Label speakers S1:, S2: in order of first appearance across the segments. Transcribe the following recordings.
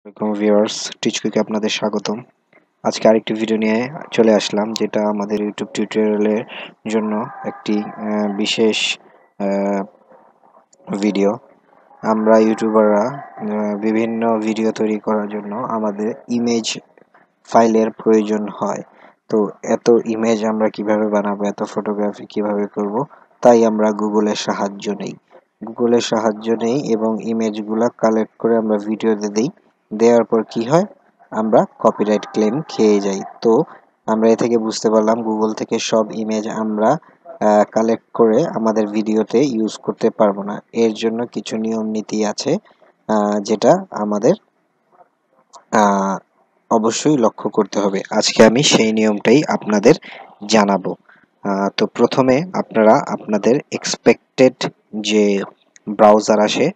S1: আসসালামু ভিউয়ার্স, টিচকুইকে আপনাদের স্বাগতম। আজকে আরেকটি ভিডিও নিয়ে চলে আসলাম, যেটা আমাদের ইউটিউব টিউটোরিয়ালের জন্য একটি বিশেষ ভিডিও। আমরা ইউটিউবাররা বিভিন্ন ভিডিও তৈরি করার জন্য আমাদের ইমেজ ফাইলের প্রয়োজন হয়। তো এত ইমেজ আমরা কিভাবে বানাবো, এত ফটোগ্রাফি কিভাবে করব, তাই আমরা গুগলের সাহায্য নেই। এবং ইমেজগুলা কালেক্ট করে আমরা ভিডিওতে দিই। দেওয়ার পর কি হয়, আমরা কপিরাইট ক্লেম খেয়ে যাই। তো আমরা এ থেকে বুঝতে পারলাম গুগল থেকে সব ইমেজ আমরা কালেক্ট করে আমাদের ভিডিওতে ইউজ করতে পারবো না। এর জন্য কিছু নিয়ম নীতি আছে, যেটা আমাদের অবশ্যই লক্ষ্য করতে হবে। আজকে আমি সেই নিয়মটাই আপনাদের জানাবো। তো প্রথমে আপনারা আপনাদের এক্সপেক্টেড যে ব্রাউজার আসে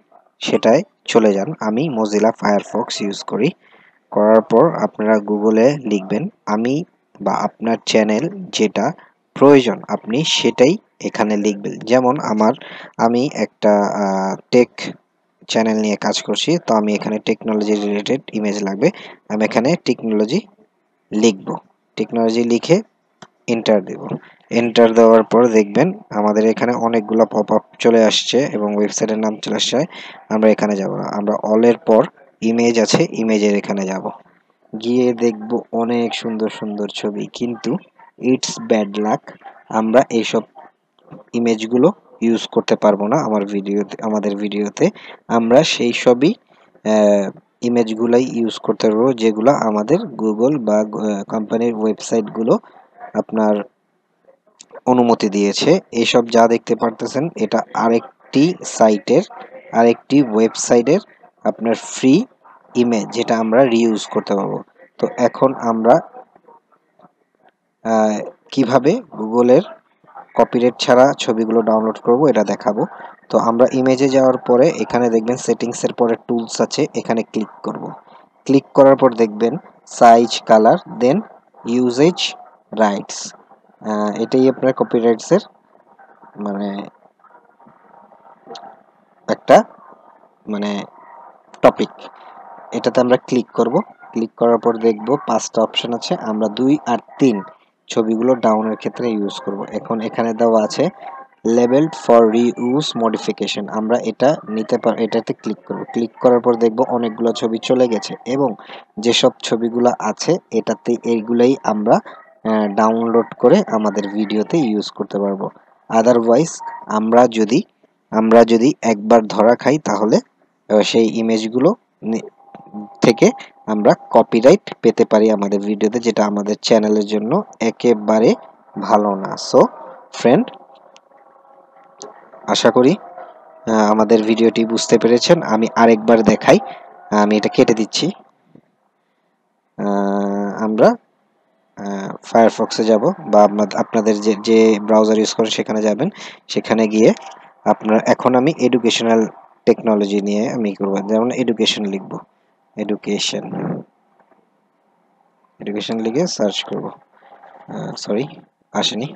S1: সেটায় চলে যান। আমি মজিলা ফায়ারফক্স ইউজ করার পর আপনারা গুগলে লিখবেন আমি বা আপনার চ্যানেল যেটা প্রয়োজন আপনি সেটাই এখানে লিখবেন। যেমন আমি একটা টেক চ্যানেল নিয়ে কাজ করছি, তো আমি এখানে টেকনোলজি রিলেটেড ইমেজ লাগবে। আমি এখানে টেকনোলজি লিখব। টেকনোলজি লিখে এন্টার দেব। এন্টার দেওয়ার পর দেখবেন আমাদের এখানে অনেকগুলো পপআপ চলে আসছে এবং ওয়েবসাইটের নাম চলে আসছে। আমরা এখানে যাব না, আমরা অলের পর ইমেজ আছে, ইমেজের এখানে যাব। গিয়ে দেখব অনেক সুন্দর সুন্দর ছবি, কিন্তু ইটস ব্যাড লাক, আমরা এইসব ইমেজগুলো ইউজ করতে পারবো না আমাদের ভিডিওতে। আমরা সেই সবই ইমেজগুলাই ইউজ করতে পারবো যেগুলো আমাদের গুগল বা কোম্পানির ওয়েবসাইটগুলো আপনার অনুমতি দিয়েছে। এইসব যা দেখতে পারতেছেন এটা আরেকটি ওয়েবসাইটের আপনার ফ্রি ইমেজ, যেটা আমরা রিইউজ করতে পারবো। তো এখন আমরা কিভাবে গুগলের কপিরাইট ছাড়া ছবিগুলো ডাউনলোড করব এটা দেখাবো। তো আমরা ইমেজে যাওয়ার পরে এখানে দেখবেন সেটিংসের পরে টুলস আছে, এখানে ক্লিক করব। ক্লিক করার পর দেখবেন সাইজ, কালার, দেন ইউজেজ রাইটস। এটাই আপনার কপিরাইটসের মানে একটা মানে টপিক। এটাতে আমরা ক্লিক করব। ক্লিক করার পর দেখব 5টা অপশন আছে, আমরা 2 আর 3 ছবিগুলো ডাউনের ক্ষেত্রে ইউজ করব। এখন এখানে দেওয়া আছে লেবেলড ফর রিইউজ মডিফিকেশন, আমরা এটাতে ক্লিক করব। ক্লিক করার পর দেখব অনেকগুলো ছবি চলে গেছে এবং যেসব ছবিগুলো আছে এটাতে এইগুলাই আমরা ডাউনলোড করে আমাদের ভিডিওতে ইউজ করতে পারবো। আদারওয়াইজ আমরা যদি একবার ধরা খাই, তাহলে সেই ইমেজগুলো থেকে আমরা কপিরাইট পেতে পারি আমাদের ভিডিওতে, যেটা আমাদের চ্যানেলের জন্য একেবারে ভালো না। সো ফ্রেন্ড, আশা করি আমাদের ভিডিওটি বুঝতে পেরেছেন। আমি আরেকবার দেখাই, আমি এটা কেটে দিচ্ছি। আমরা ফায়ারফক্সে যাব বা আপনাদের যে ব্রাউজার ইউজ করেন সেখানে যাবেন। সেখানে গিয়ে এখন আমি এডুকেশনাল টেকনোলজি নিয়ে আমি করব। যেমন এডুকেশন লিখব, এডুকেশন লিখে সার্চ করব। সরি, আসেনি।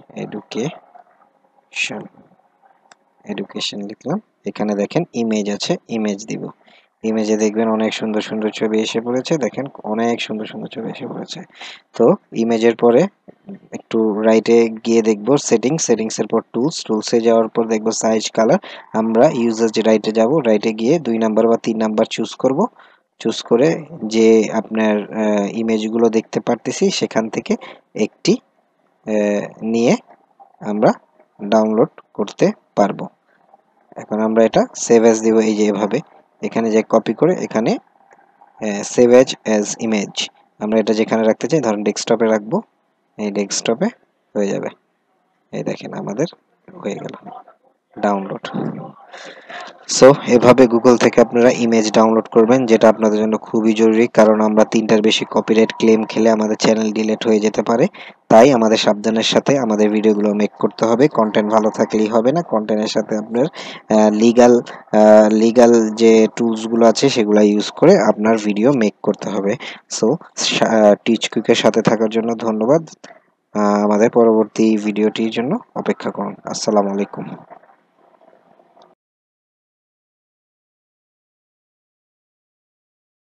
S1: এডুকেশন লিখলাম। এখানে দেখেন ইমেজ আছে, ইমেজ দিব। ইমেজে দেখবেন অনেক সুন্দর সুন্দর ছবি এসে পড়েছে। দেখেন অনেক সুন্দর সুন্দর ছবি এসে পড়েছে। তো ইমেজের পরে একটু রাইটে গিয়ে দেখব সেটিংসের পর টুলসে যাওয়ার পর দেখব সাইজ, কালার। আমরা ইউজার রাইটে যাব, রাইটে গিয়ে 2 নাম্বার বা 3 নাম্বার চুজ করে যে আপনার ইমেজগুলো দেখতে পারতেছি সেখান থেকে একটি নিয়ে আমরা ডাউনলোড করতে পারবো। এখন আমরা এটা সেভ অ্যাজ দিব, এই যে এভাবে এখানে যে কপি করে এখানে সেভ অ্যাজ ইমেজ আমরা এটা যেখানে রাখতে চাই, ধরুন ডেস্কটপে রাখবো। এই ডেস্কটপে হয়ে যাবে। এই দেখেন আমাদের হয়ে গেল ডাউনলোড। সো এভাবে গুগল থেকে আপনারা ইমেজ ডাউনলোড করবেন, যেটা আপনাদের জন্য খুবই জরুরি, কারণ আমরা 3টার বেশি কপিরাইট ক্লেম খেলে আমাদের চ্যানেল ডিলিট হয়ে যেতে পারে। তাই আমাদের সাবধানের সাথে আমাদের ভিডিওগুলো মেক করতে হবে। কন্টেন্ট ভালো থাকলেই হবে না, কন্টেন্টের সাথে আপনার লিগ্যাল যে টুলসগুলো আছে সেগুলো ইউজ করে আপনার ভিডিও মেক করতে হবে। সো টিচ কুইকের সাথে থাকার জন্য ধন্যবাদ। আমাদের পরবর্তী ভিডিওটির জন্য অপেক্ষা করুন। আসসালামু আলাইকুম।